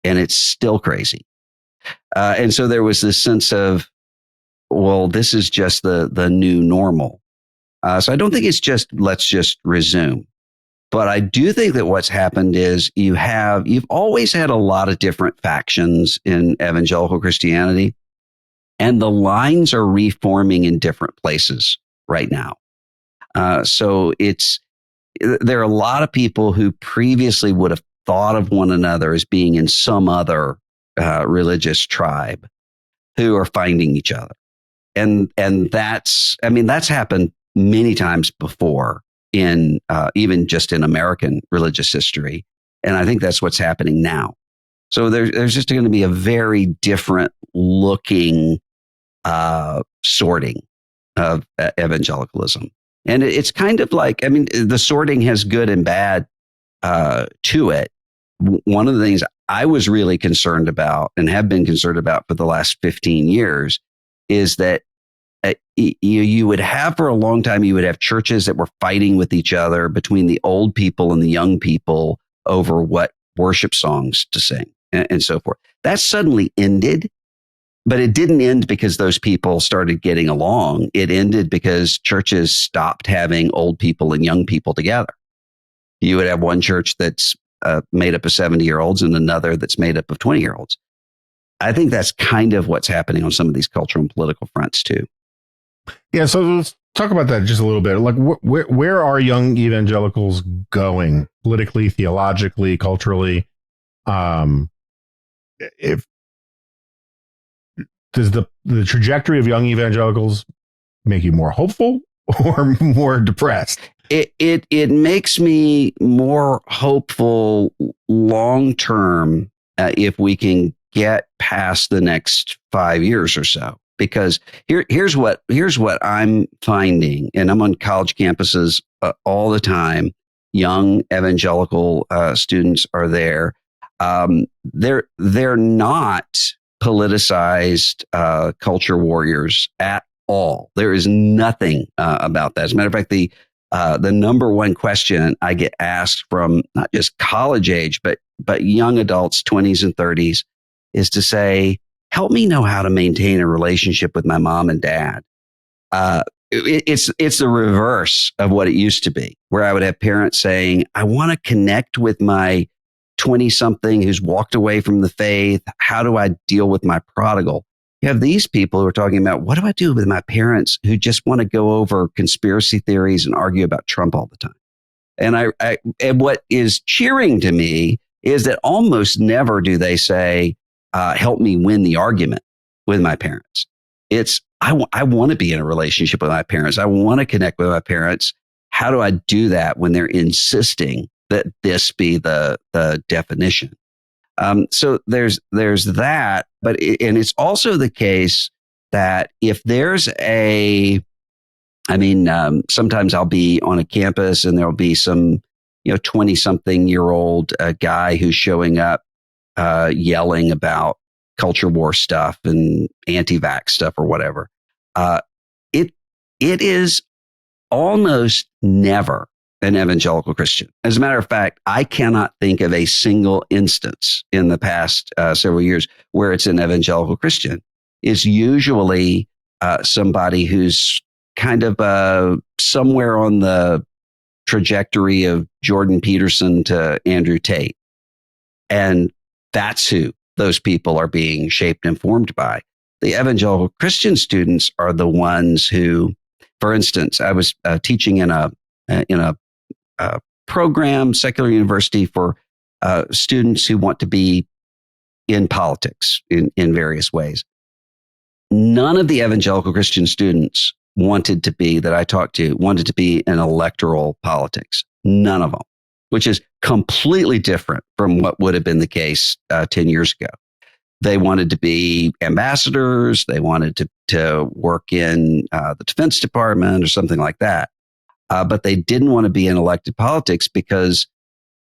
and it's still crazy. And so there was this sense of, well, this is just the new normal. So I don't think it's just, let's just resume. But I do think that what's happened is you've always had a lot of different factions in evangelical Christianity, and the lines are reforming in different places right now. So there are a lot of people who previously would have thought of one another as being in some other religious tribe who are finding each other. And that's happened many times before in even just in American religious history. And I think that's what's happening now. So there's just going to be a very different looking sorting of evangelicalism. And it's kind of like, the sorting has good and bad to it. One of the things I was really concerned about and have been concerned about for the last 15 years is that you would have for a long time, you would have churches that were fighting with each other between the old people and the young people over what worship songs to sing and so forth. That suddenly ended, but it didn't end because those people started getting along. It ended because churches stopped having old people and young people together. You would have one church that's made up of 70-year-olds and another that's made up of 20-year-olds. I think that's kind of what's happening on some of these cultural and political fronts too. Yeah, so let's talk about that just a little bit. Like, where are young evangelicals going politically, theologically, culturally? If does the trajectory of young evangelicals make you more hopeful or more depressed? It makes me more hopeful long term if we can get past the next 5 years or so. Because here's what I'm finding, and I'm on college campuses all the time. Young evangelical students are there. They're not politicized culture warriors at all. There is nothing about that. As a matter of fact, the number one question I get asked from not just college age, but young adults, 20s and 30s, is to say, help me know how to maintain a relationship with my mom and dad. It's the reverse of what it used to be, where I would have parents saying, I want to connect with my 20-something who's walked away from the faith. How do I deal with my prodigal? You have these people who are talking about, what do I do with my parents who just want to go over conspiracy theories and argue about Trump all the time? And and what is cheering to me is that almost never do they say, help me win the argument with my parents. It's, I want to be in a relationship with my parents. I want to connect with my parents. How do I do that when they're insisting that this be the definition? So there's that, and it's also the case that if there's sometimes I'll be on a campus and there'll be some, 20-something-year-old guy who's showing up, yelling about culture war stuff and anti-vax stuff or whatever. It is almost never an evangelical Christian. As a matter of fact, I cannot think of a single instance in the past several years where it's an evangelical Christian. It's usually somebody who's kind of somewhere on the trajectory of Jordan Peterson to Andrew Tate. And that's who those people are being shaped and formed by. The evangelical Christian students are the ones who, for instance, I was teaching in a program, secular university for students who want to be in politics in various ways. None of the evangelical Christian students wanted to be in electoral politics. None of them, which is completely different from what would have been the case 10 years ago. They wanted to be ambassadors. They wanted to work in the Defense Department or something like that. But they didn't want to be in elected politics because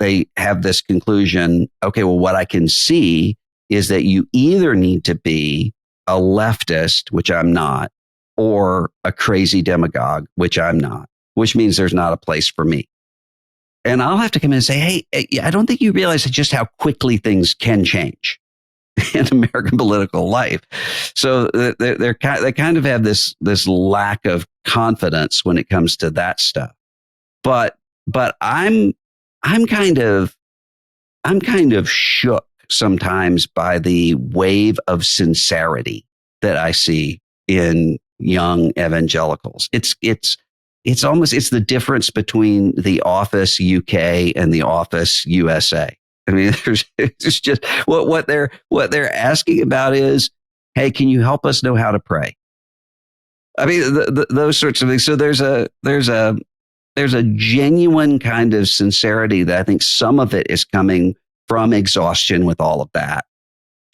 they have this conclusion, okay, well, what I can see is that you either need to be a leftist, which I'm not, or a crazy demagogue, which I'm not, which means there's not a place for me. And I'll have to come in and say, hey, I don't think you realize just how quickly things can change in American political life. So they kind of have this lack of confidence when it comes to that stuff. But I'm kind of shook sometimes by the wave of sincerity that I see in young evangelicals. It's the difference between The Office UK and The Office USA. I mean, it's just what they're asking about is, hey, can you help us know how to pray? I mean, those sorts of things. So there's a genuine kind of sincerity that I think some of it is coming from exhaustion with all of that.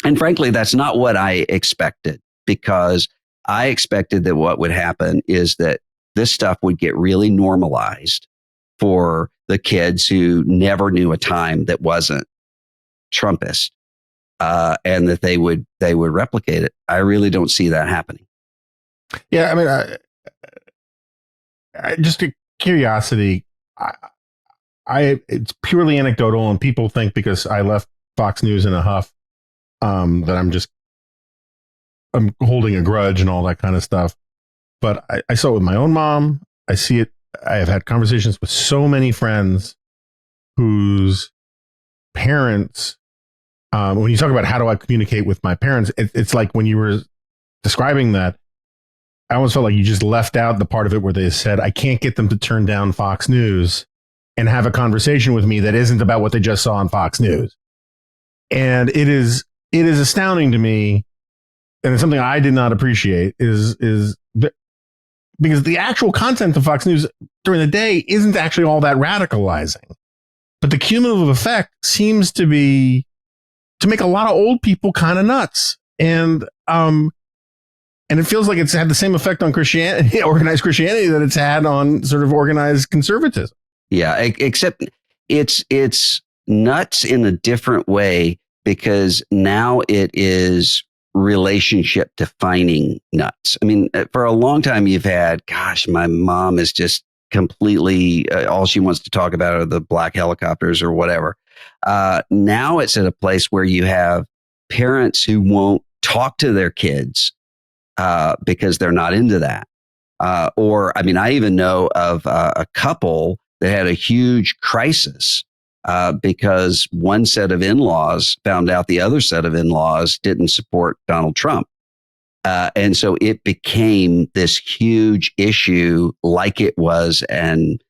And frankly, that's not what I expected, because I expected that what would happen is that this stuff would get really normalized for the kids who never knew a time that wasn't Trumpist, and that they would replicate it. I really don't see that happening. Yeah, I mean, I just a curiosity. It's purely anecdotal, and people think because I left Fox News in a huff that I'm holding a grudge and all that kind of stuff. But I saw it with my own mom. I see it. I have had conversations with so many friends whose parents, when you talk about how do I communicate with my parents, it's like when you were describing that, I almost felt like you just left out the part of it where they said, I can't get them to turn down Fox News and have a conversation with me that isn't about what they just saw on Fox News. And it is astounding to me, and it's something I did not appreciate, is because the actual content of Fox News during the day isn't actually all that radicalizing. But the cumulative effect seems to be to make a lot of old people kind of nuts. And it feels like it's had the same effect on Christianity, organized Christianity, that it's had on sort of organized conservatism. Yeah, except it's nuts in a different way, because now it is relationship defining nuts. I mean, for a long time you've had, gosh, my mom is just completely, all she wants to talk about are the black helicopters or whatever. Now it's at a place where you have parents who won't talk to their kids because they're not into that. I even know of a couple that had a huge crisis because one set of in-laws found out the other set of in-laws didn't support Donald Trump. And so it became this huge issue, like it was, and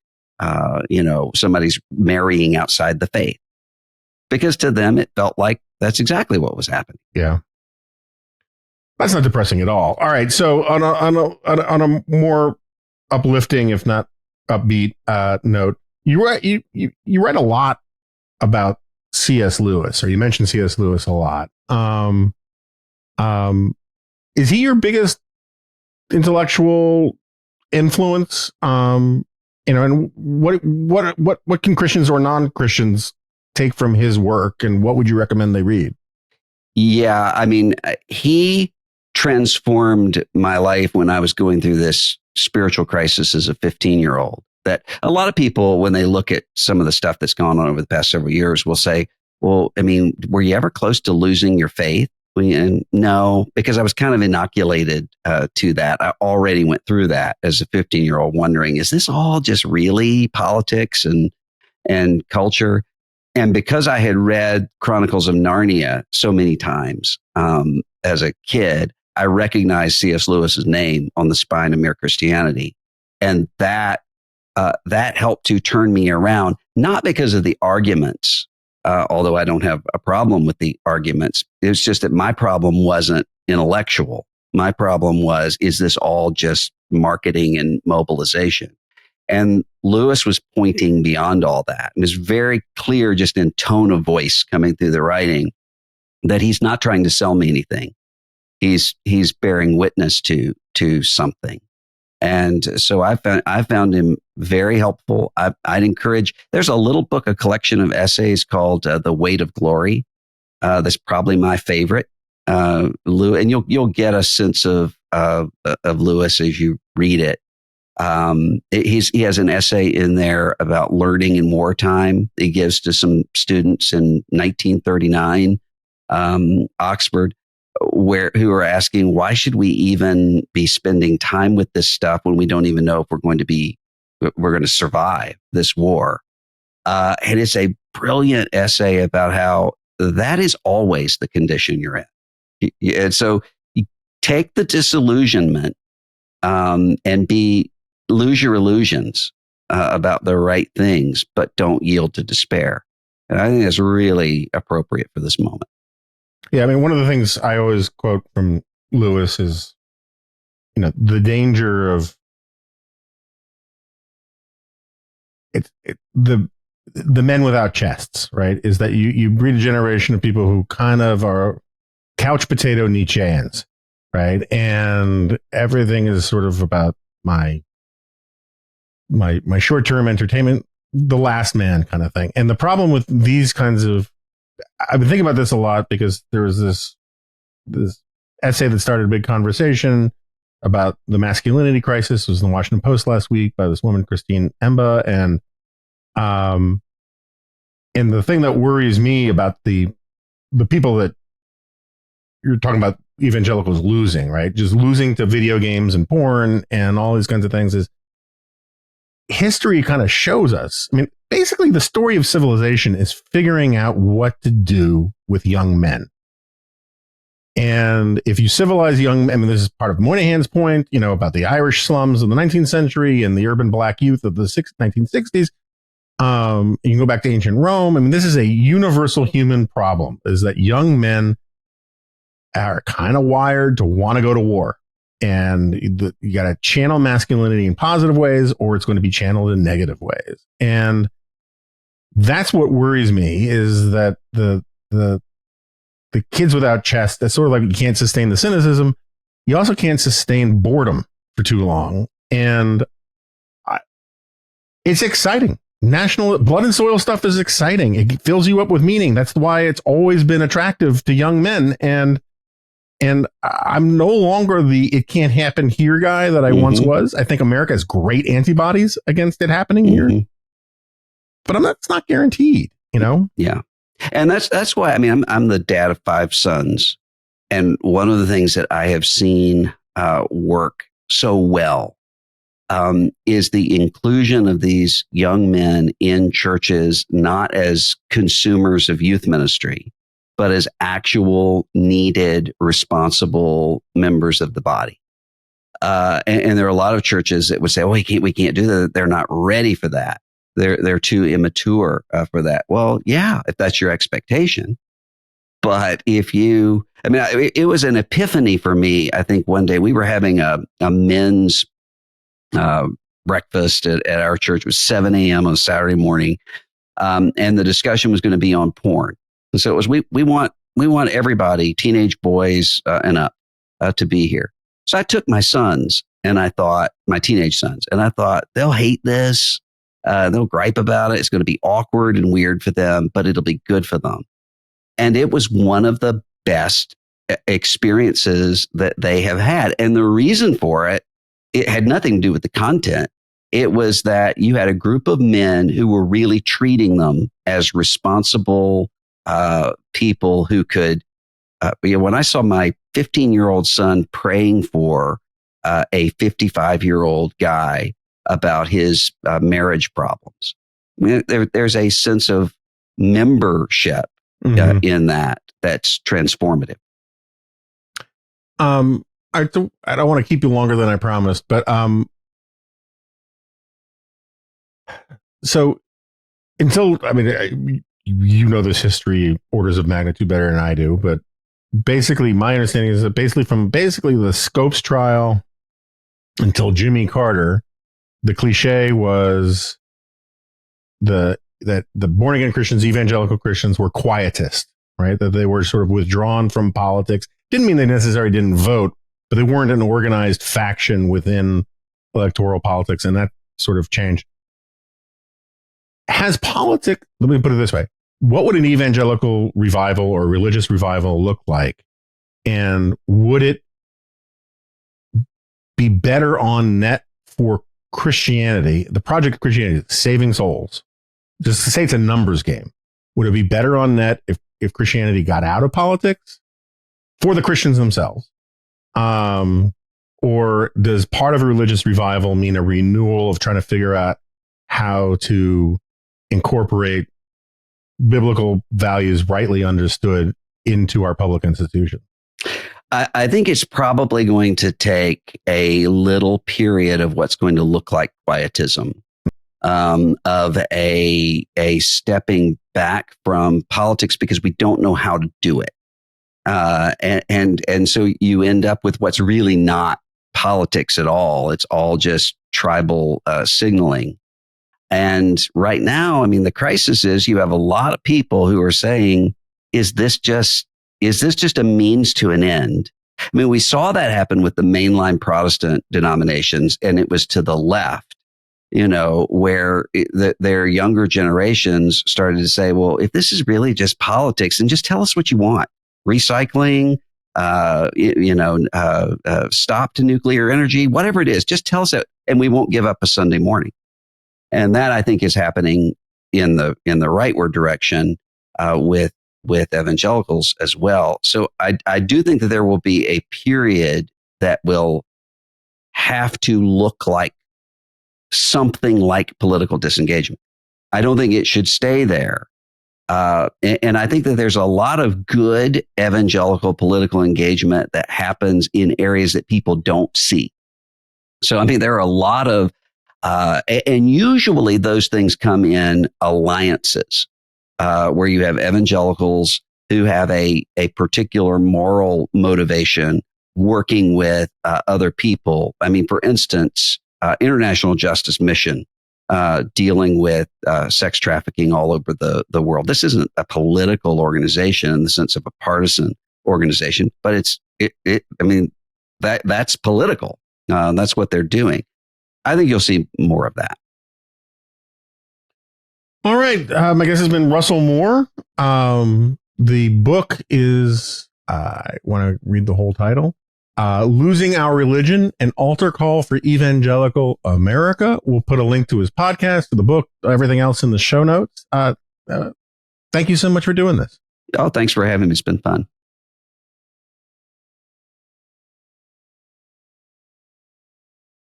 somebody's marrying outside the faith, because to them it felt like that's exactly what was happening. Yeah, that's not depressing at all. All right, so on a more uplifting, if not upbeat note, you write a lot about C.S. Lewis, or you mentioned C.S. Lewis a lot. Is he your biggest intellectual influence? And what can Christians or non-Christians take from his work, and what would you recommend they read? Yeah, I mean, he transformed my life when I was going through this spiritual crisis as a 15-year-old. That a lot of people, when they look at some of the stuff that's gone on over the past several years, will say, well, I mean, were you ever close to losing your faith? And no, because I was kind of inoculated to that. I already went through that as a 15-year-old, wondering, is this all just really politics and culture? And because I had read Chronicles of Narnia so many times as a kid, I recognized C.S. Lewis's name on the spine of Mere Christianity. And that helped to turn me around, not because of the arguments, although I don't have a problem with the arguments. It's just that my problem wasn't intellectual. My problem was, is this all just marketing and mobilization? And Lewis was pointing beyond all that. It was very clear, just in tone of voice coming through the writing, that he's not trying to sell me anything. He's bearing witness to something. And so I found him very helpful. I'd encourage, there's a little book, a collection of essays called The Weight of Glory. That's probably my favorite. And you'll get a sense of Lewis as you read it. He has an essay in there about learning in wartime. He gives to some students in 1939, Oxford, who are asking, why should we even be spending time with this stuff when we don't even know if we're going to survive this war? And it's a brilliant essay about how that is always the condition you're in. And so you take the disillusionment and lose your illusions about the right things, but don't yield to despair. And I think that's really appropriate for this moment. Yeah, I mean, one of the things I always quote from Lewis is, the danger of the men without chests, right? Is that you breed a generation of people who kind of are couch potato Nietzscheans, right? And everything is sort of about my short-term entertainment, the last man kind of thing. And the problem with these kinds of, I've been thinking about this a lot because there was this essay that started a big conversation about the masculinity crisis. It was in the Washington Post last week by this woman, Christine Emba. And the thing that worries me about the people that you're talking about, evangelicals losing, right? Just losing to video games and porn and all these kinds of things, is history kind of shows us. I mean, basically the story of civilization is figuring out what to do with young men. And if you civilize young men, I mean, this is part of Moynihan's point, about the Irish slums of the 19th century and the urban black youth of the 1960s. You can go back to ancient Rome. I mean, this is a universal human problem, is that young men are kind of wired to want to go to war. And you got to channel masculinity in positive ways, or it's going to be channeled in negative ways. And that's what worries me, is that the kids without chest, that's sort of like, you can't sustain the cynicism. You also can't sustain boredom for too long. And it's exciting. National blood and soil stuff is exciting. It fills you up with meaning. That's why it's always been attractive to young men. And I'm no longer the "it can't happen here" guy that I once was. I think America has great antibodies against it happening here, but it's not guaranteed, Yeah. And that's why, I mean, I'm the dad of 5 sons. And one of the things that I have seen work so well is the inclusion of these young men in churches, not as consumers of youth ministry, but as actual needed, responsible members of the body. And there are a lot of churches that would say, "Oh, we can't do that. They're not ready for that. They're too immature for that." Well, yeah, if that's your expectation. But it was an epiphany for me. I think one day we were having a men's breakfast at our church. It was 7 a.m. on Saturday morning. And the discussion was going to be on porn. And so it was, we want everybody, teenage boys and up, to be here. So I took my sons, and I thought, my teenage sons, and I thought, they'll hate this. They'll gripe about it. It's going to be awkward and weird for them, but it'll be good for them. And it was one of the best experiences that they have had. And the reason for it had nothing to do with the content. It was that you had a group of men who were really treating them as responsible people who could, when I saw my 15-year-old son praying for a 55-year-old guy about his marriage problems, I mean, there's a sense of membership in that's transformative. I don't want to keep you longer than I promised, but so until, I mean, this history orders of magnitude better than I do, but basically my understanding is that from the Scopes trial until Jimmy Carter, the cliche was that the born again Christians, evangelical Christians, were quietist, right? That they were sort of withdrawn from politics. Didn't mean they necessarily didn't vote, but they weren't an organized faction within electoral politics, and that sort of changed. Let me put it this way. What would an evangelical revival or religious revival look like? And would it be better on net for Christianity, the project of Christianity, saving souls, just to say it's a numbers game, would it be better on net if Christianity got out of politics for the Christians themselves? Or does part of a religious revival mean a renewal of trying to figure out how to incorporate biblical values rightly understood into our public institutions? I think it's probably going to take a little period of what's going to look like quietism, of a stepping back from politics because we don't know how to do it. And so you end up with what's really not politics at all. It's all just tribal signaling. And right now, I mean, the crisis is you have a lot of people who are saying, is this just a means to an end? I mean, we saw that happen with the mainline Protestant denominations, and it was to the left, where their younger generations started to say, well, if this is really just politics, then just tell us what you want. Recycling, stop to nuclear energy, whatever it is, just tell us it, and we won't give up a Sunday morning. And that, I think, is happening in the rightward direction with evangelicals as well. So I do think that there will be a period that will have to look like something like political disengagement. I don't think it should stay there. And I think that there's a lot of good evangelical political engagement that happens in areas that people don't see. So, I mean, there are a lot of, and usually those things come in alliances, where you have evangelicals who have a particular moral motivation working with other people. I mean, for instance, International Justice Mission, dealing with sex trafficking all over the world. This isn't a political organization in the sense of a partisan organization, but that's political. That's what they're doing. I think you'll see more of that. All right. My guest has been Russell Moore. The book is, I want to read the whole title. Losing Our Religion, an altar call for evangelical America. We'll put a link to his podcast, to the book, everything else in the show notes. Thank you so much for doing this. Oh, thanks for having me. It's been fun.